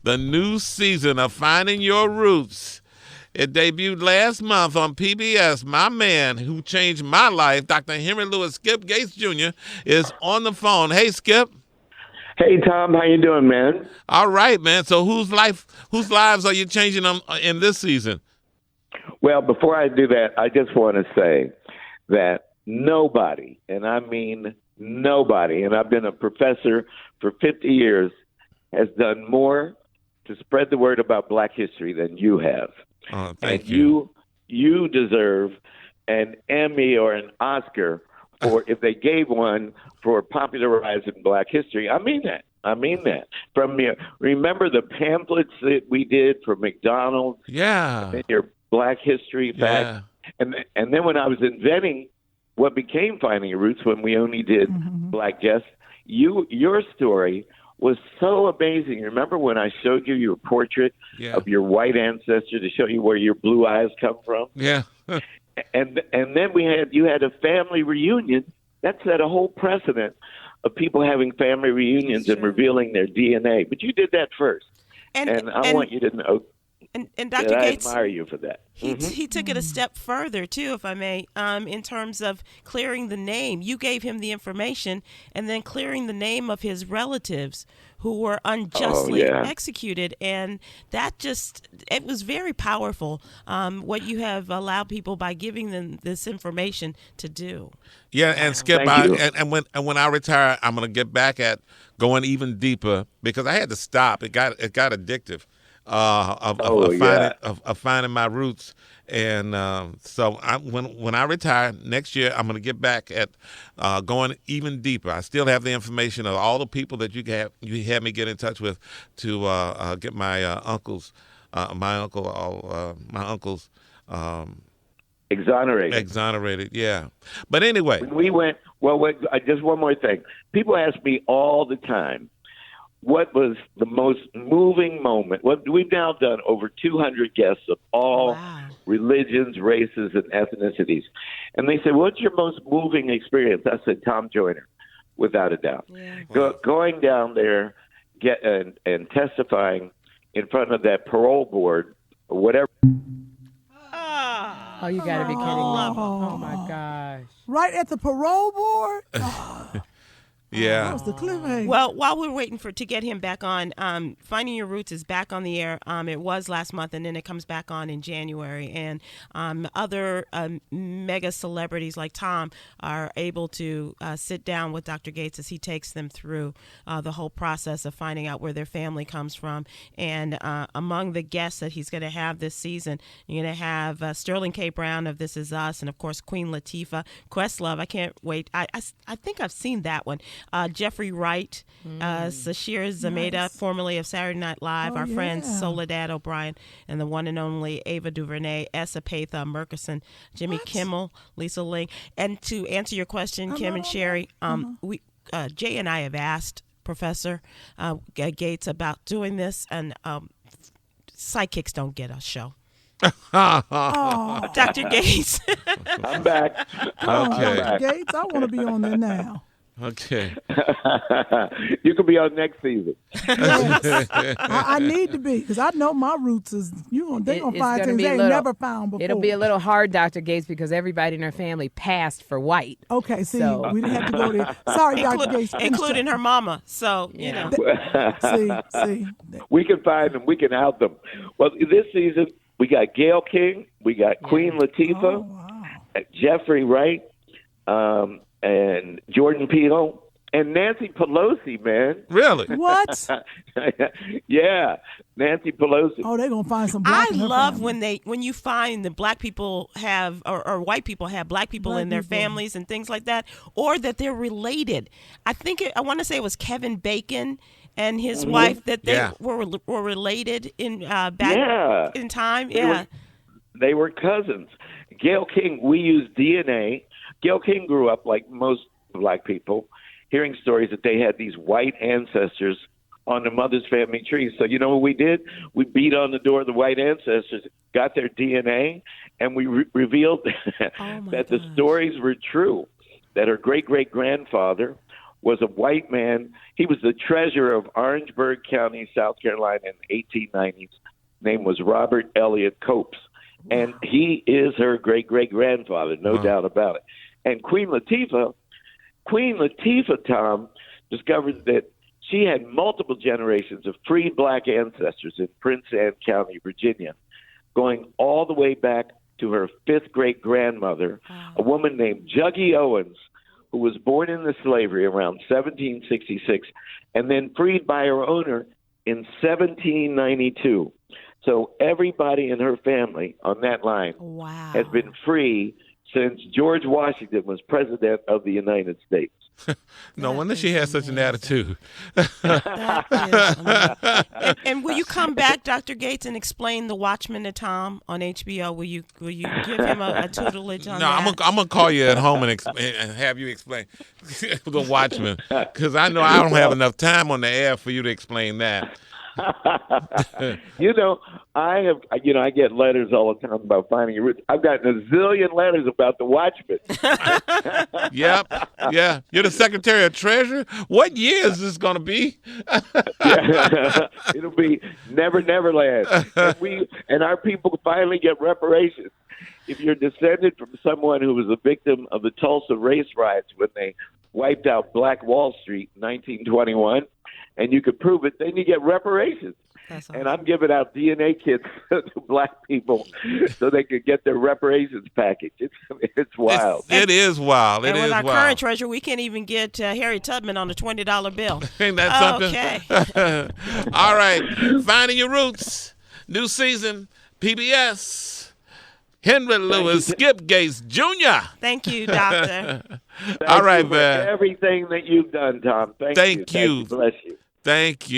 The new season of Finding Your Roots. It debuted last month on PBS. My man who changed my life, Dr. Henry Louis Skip Gates Jr., is on the phone. Hey, Skip. Hey, Tom. How you doing, man? All right, man. So whose lives are you changing in this season? Well, before I do that, I just want to say that nobody, and I mean nobody, and I've been a professor for 50 years, has done more to spread the word about Black history than you have. Oh, thank and you. You deserve an Emmy or an Oscar for if they gave one for popularizing Black history. I mean that. Remember the pamphlets that we did for McDonald's? Yeah. And your Black history facts. And then when I was inventing what became Finding Your Roots, when we only did Black Jess, your story was so amazing. Remember when I showed you your portrait of your white ancestor to show you where your blue eyes come from? Yeah. and then you had a family reunion. That set a whole precedent of people having family reunions and revealing their DNA. But you did that first. And I want you to know. And Dr. Gates, I admire you for that. He took it a step further, too, if I may, in terms of clearing the name. You gave him the information and then clearing the name of his relatives who were unjustly executed. And that it was very powerful, what you have allowed people by giving them this information to do. Yeah, and Skip, when I retire, I'm going to get back at going even deeper because I had to stop. It got addictive. Of finding my roots, and so when I retire next year, I'm going to get back at going even deeper. I still have the information of all the people that you had me get in touch with to get my uncles exonerated. Yeah, but anyway, when we went. Well, just one more thing. People ask me all the time, what was the most moving moment? Well, we've now done over 200 guests of all religions, races, and ethnicities. And they say, what's your most moving experience? I said, Tom Joyner, without a doubt. Yeah. Going down there and testifying in front of that parole board or whatever. Oh, you got to be kidding me. Oh, my gosh. Right at the parole board? Yeah. That was the cliffhanger. Well, while we're waiting to get him back on, Finding Your Roots is back on the air. It was last month, and then it comes back on in January. And other mega celebrities like Tom are able to sit down with Dr. Gates as he takes them through the whole process of finding out where their family comes from. And among the guests that he's going to have this season, you're going to have Sterling K. Brown of This Is Us, and, of course, Queen Latifah. Questlove, I can't wait. I think I've seen that one. Jeffrey Wright, Sashir Zameda, formerly of Saturday Night Live, our friends Soledad O'Brien, and the one and only Ava DuVernay, Essa Patha Murkison, Jimmy Kimmel, Lisa Ling. And to answer your question, Kim and Sherry, Jay and I have asked Professor Gates about doing this, and sidekicks don't get a show. Dr. Gates. I'm back. Okay. Dr. Gates, I want to be on there now. Okay. You could be on next season. Yes. I need to be because I know my roots is they're gonna find things they ain't never found before. It'll be a little hard, Dr. Gates, because everybody in her family passed for white. Okay, see, we didn't have to go there. Sorry, Dr. Gates, including her mama. So you know. See, we can find them. We can out them. Well, this season we got Gayle King, we got Queen Latifah, Jeffrey Wright. And Jordan Peele and Nancy Pelosi, man. Really? What? Yeah, Nancy Pelosi. Oh, they're gonna find some black. I love when you find that black people have or white people have black people in their families and things like that, or that they're related. I want to say it was Kevin Bacon and his wife that they were related in back in time. They were cousins. Gayle King, we use DNA. Gayle King grew up like most black people, hearing stories that they had these white ancestors on the mother's family tree. So you know what we did? We beat on the door of the white ancestors, got their DNA, and we revealed that the stories were true, that her great-great-grandfather was a white man. He was the treasurer of Orangeburg County, South Carolina in the 1890s. Name was Robert Elliott Copes. And he is her great-great-grandfather, no doubt about it. And Queen Latifah, Tom, discovered that she had multiple generations of free black ancestors in Prince Anne County, Virginia, going all the way back to her fifth great-grandmother, a woman named Juggy Owens, who was born into slavery around 1766 and then freed by her owner in 1792. So everybody in her family on that line has been free since George Washington was president of the United States. No wonder she has such an attitude. And will you come back, Dr. Gates, and explain The Watchmen to Tom on HBO? Will you give him a tutelage on that? No, I'm gonna call you at home and have you explain The Watchmen, because I know I don't have enough time on the air for you to explain that. I get letters all the time about finding your roots. I've gotten a zillion letters about the Watchmen. Yep. Yeah. You're the Secretary of Treasury? What year is this going to be? It'll be Never Neverland. And our people finally get reparations. If you're descended from someone who was a victim of the Tulsa race riots when they wiped out Black Wall Street in 1921, and you could prove it, then you get reparations. Awesome. And I'm giving out DNA kits to black people so they could get their reparations package. It's wild. It is wild. And with our current treasurer, we can't even get Harry Tubman on the $20 bill. Ain't that something? Okay. All right. Finding Your Roots. New season. PBS. Henry Lewis, Skip Gates Jr. Thank you, Doctor. All right, man. Everything that you've done, Tom. Thank you. Thank you. Bless you. Thank you.